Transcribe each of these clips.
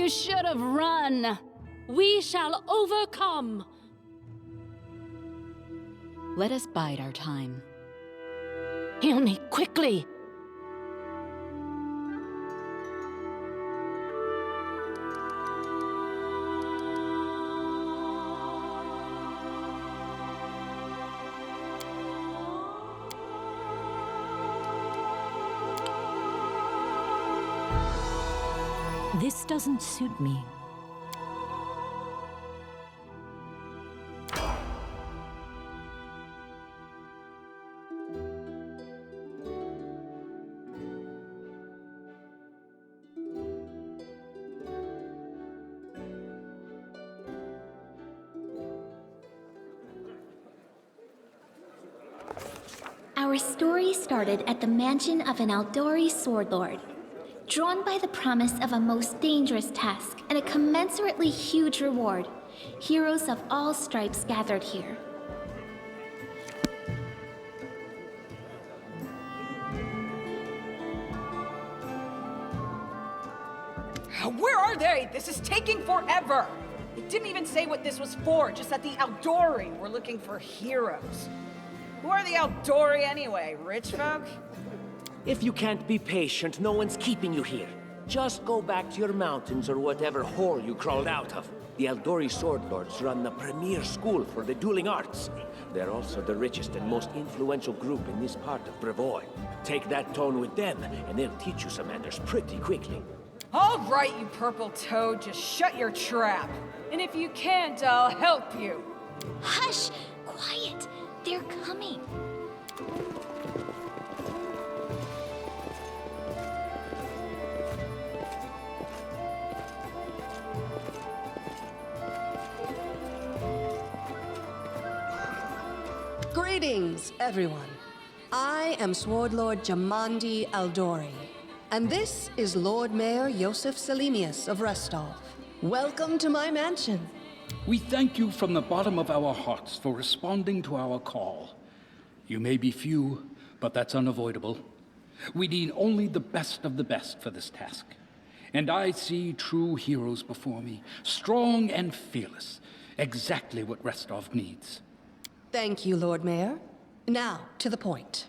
You should have run. We shall overcome. Let us bide our time. Heal me quickly. This doesn't suit me. Our story started at the mansion of an Aldori sword lord. Drawn by the promise of a most dangerous task and a commensurately huge reward, heroes of all stripes gathered here. Where are they? This is taking forever! It didn't even say what this was for, just that the Aldori were looking for heroes. Who are the Aldori anyway? Rich folk? If you can't be patient, no one's keeping you here. Just go back to your mountains or whatever hole you crawled out of. The Aldori Sword Lords run the premier school for the dueling arts. They're also the richest and most influential group in this part of Brevoy. Take that tone with them, and they'll teach you some manners pretty quickly. All right, you purple toad, just shut your trap. And if you can't, I'll help you. Hush! Quiet! They're coming. Greetings, everyone. I am Sword Lord Jamandi Aldori, and this is Lord Mayor Yosef Selimius of Restov. Welcome to my mansion. We thank you from the bottom of our hearts for responding to our call. You may be few, but that's unavoidable. We need only the best of the best for this task. And I see true heroes before me, strong and fearless, exactly what Restov needs. Thank you, Lord Mayor. Now, to the point.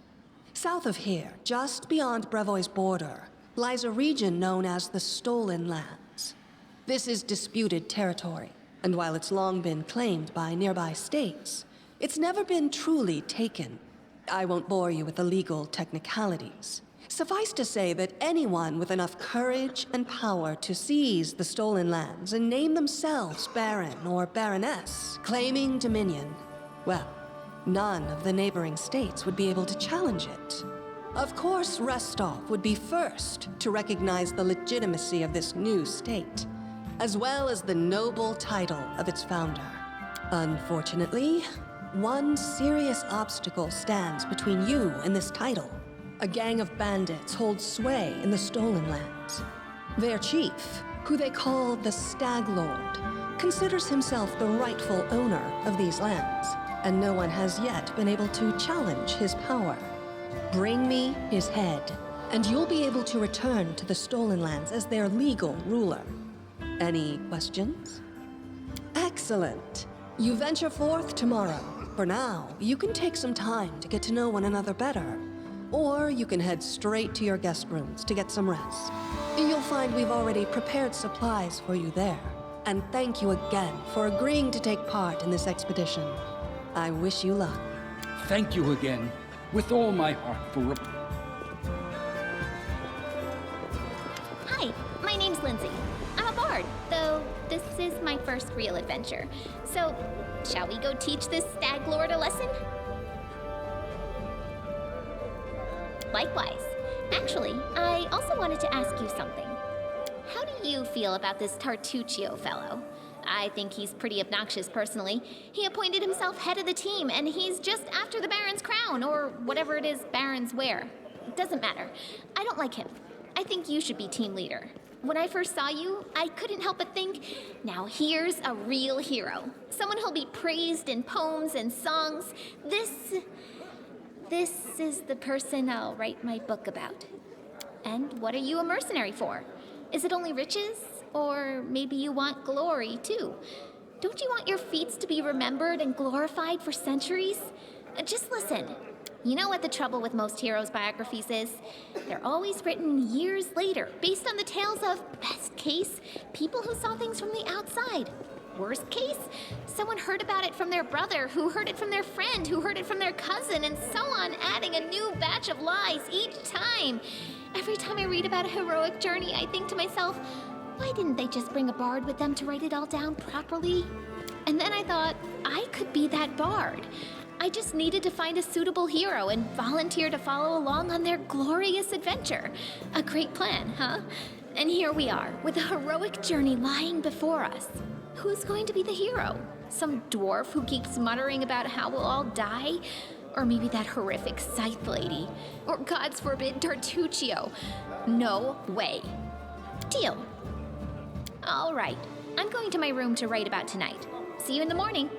South of here, just beyond Brevoy's border, lies a region known as the Stolen Lands. This is disputed territory, and while it's long been claimed by nearby states, it's never been truly taken. I won't bore you with the legal technicalities. Suffice to say that anyone with enough courage and power to seize the Stolen Lands and name themselves Baron or Baroness, claiming dominion, well, none of the neighboring states would be able to challenge it. Of course, Restov would be first to recognize the legitimacy of this new state, as well as the noble title of its founder. Unfortunately, one serious obstacle stands between you and this title. A gang of bandits holds sway in the Stolen Lands. Their chief, who they call the Stag Lord, considers himself the rightful owner of these lands, and no one has yet been able to challenge his power. Bring me his head, and you'll be able to return to the Stolen Lands as their legal ruler. Any questions? Excellent. You venture forth tomorrow. For now, you can take some time to get to know one another better. Or you can head straight to your guest rooms to get some rest. You'll find we've already prepared supplies for you there. And thank you again for agreeing to take part in this expedition. I wish you luck. Thank you again, with all my heart for... Hi, my name's Lindsay. I'm a bard, though this is my first real adventure. So, shall we go teach this Stag Lord a lesson? Likewise. Actually, I also wanted to ask you something. How do you feel about this Tartuccio fellow? I think he's pretty obnoxious personally. He appointed himself head of the team, and he's just after the Baron's crown, or whatever it is barons wear. Doesn't matter. I don't like him. I think you should be team leader. When I first saw you, I couldn't help but think, now here's a real hero. Someone who'll be praised in poems and songs. This is the person I'll write my book about. And what are you a mercenary for? Is it only riches? Or maybe you want glory, too. Don't you want your feats to be remembered and glorified for centuries? Just listen. You know what the trouble with most heroes' biographies is? They're always written years later, based on the tales of, best case, people who saw things from the outside. Worst case, someone heard about it from their brother, who heard it from their friend, who heard it from their cousin, and so on, adding a new batch of lies each time. Every time I read about a heroic journey, I think to myself, why didn't they just bring a bard with them to write it all down properly? And then I thought, I could be that bard. I just needed to find a suitable hero and volunteer to follow along on their glorious adventure. A great plan, huh? And here we are, with a heroic journey lying before us. Who's going to be the hero? Some dwarf who keeps muttering about how we'll all die? Or maybe that horrific scythe lady? Or, God's forbid, Tartuccio? No way. Deal. All right, I'm going to my room to write about tonight. See you in the morning.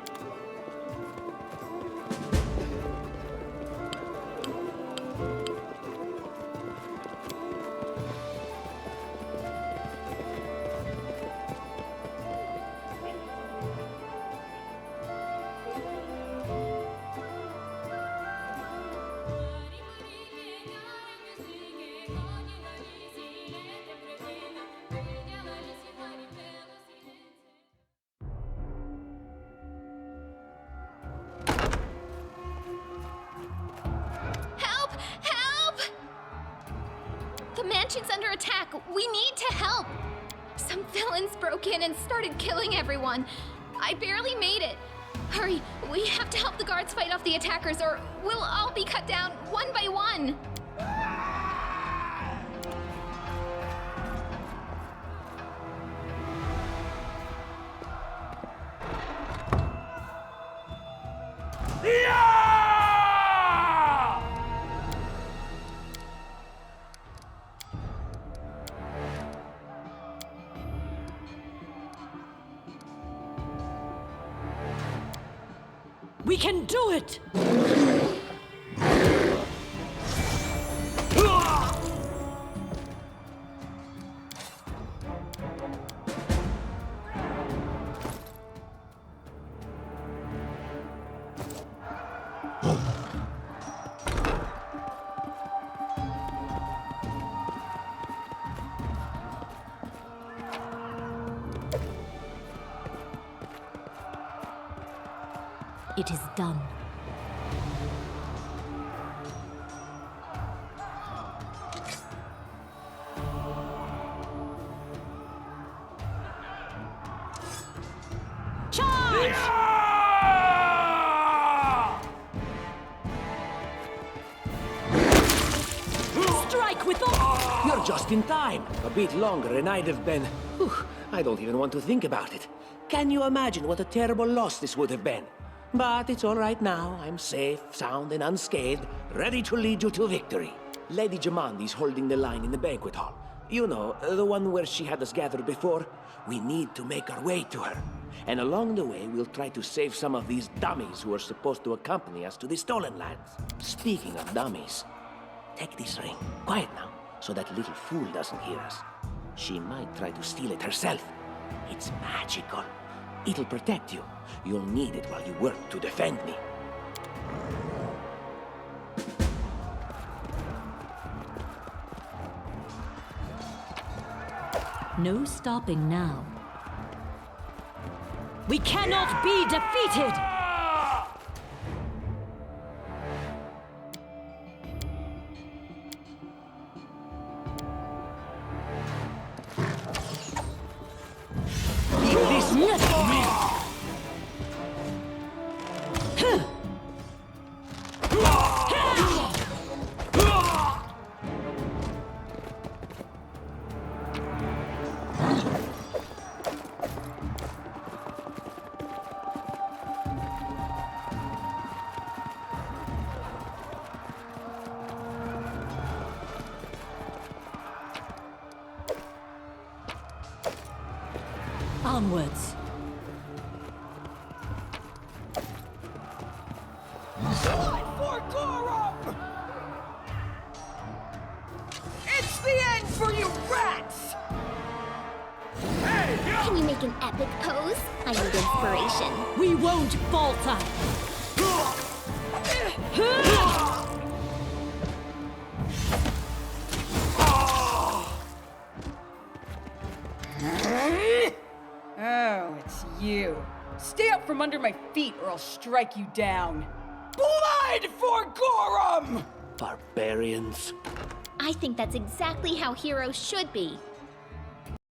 The mansion's under attack. We need to help. Some villains broke in and started killing everyone. I barely made it. Hurry, we have to help the guards fight off the attackers or we'll all be cut down one by one. We can do it! It is done. Charge! Strike with all! You're just in time. A bit longer and I'd have been... Whew, I don't even want to think about it. Can you imagine what a terrible loss this would have been? But it's all right now. I'm safe, sound, and unscathed, ready to lead you to victory. Lady Jamandi's holding the line in the banquet hall. You know, the one where she had us gathered before. We need to make our way to her. And along the way, we'll try to save some of these dummies who are supposed to accompany us to the stolen lands. Speaking of dummies, take this ring. Quiet now, so that little fool doesn't hear us. She might try to steal it herself. It's magical. It'll protect you. You'll need it while you work to defend me. No stopping now. We cannot be defeated! Onwards. For Gorum! It's the end for you rats! Can you make an epic pose? I need inspiration. We won't falter! Oh, it's you. Stay up from under my feet or I'll strike you down. Blood for Gorum! Barbarians. I think that's exactly how heroes should be.